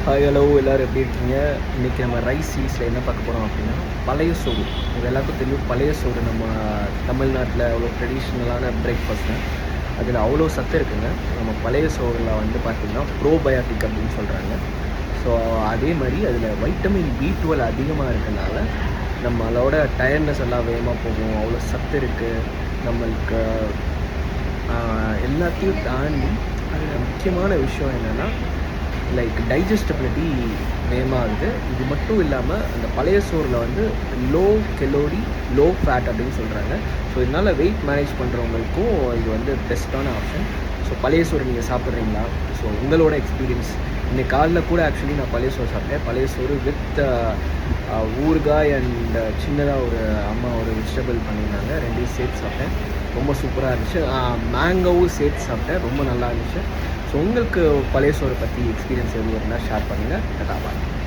Hi hello எல்லோரும் எப்படி இருக்கீங்க? இன்றைக்கி நம்ம ரைஸ் சீரீஸில் என்ன பார்க்க போகிறோம் அப்படின்னா பழைய சோறு. இது எல்லாருக்கும் தெரியும். பழைய சோறு நம்ம தமிழ்நாட்டில் அவ்வளோ ட்ரெடிஷ்னலான பிரேக்ஃபாஸ்ட்டு. அதில் அவ்வளோ சத்து இருக்குங்க. நம்ம பழைய சோறில் வந்து பார்த்திங்கன்னா ப்ரோபயாட்டிக் அப்படின்னு சொல்கிறாங்க. ஸோ அதே மாதிரி அதில் வைட்டமின் B12 அதிகமாக இருக்கனால நம்மளோட டயர்ட்னஸ் எல்லாம் வேகமாக போகும். அவ்வளோ சத்து இருக்குது நம்மளுக்கு. எல்லாத்தையும் தாண்டி அதில் முக்கியமான விஷயம் என்னென்னா லைக் டைஜஸ்டபிலிட்டி வேகமாகுது. இது மட்டும் இல்லாமல் அந்த பழைய சோறில் வந்து லோ கெலோரி லோ ஃபேட் அப்படின்னு சொல்கிறாங்க. ஸோ இதனால் வெயிட் மேனேஜ் பண்ணுறவங்களுக்கும் இது வந்து பெஸ்ட்டான ஆப்ஷன். ஸோ பழைய சோறு நீங்கள் சாப்பிட்றீங்களா? ஸோ உங்களோட எக்ஸ்பீரியன்ஸ். இன்றைக்கி காலைல கூட ஆக்சுவலி நான் பழைய சோறு சாப்பிட்டேன். பழைய சோறு வித் ஊறுகாய் அண்ட் சின்னதாக ஒரு அம்மா ஒரு வெஜிடபிள் பண்ணியிருந்தாங்க. ரெண்டையும் சேர்த்து சாப்பிட்டேன். ரொம்ப சூப்பராக இருந்துச்சு. மேங்கோவும் சேர்த்து சாப்பிட்டேன். ரொம்ப நல்லா இருந்துச்சு. ஸோ உங்களுக்கு பழைய சோறு பற்றி எக்ஸ்பீரியன்ஸ் எதுவும் இருந்தால் ஷேர் பண்ணுங்கள். பாய்.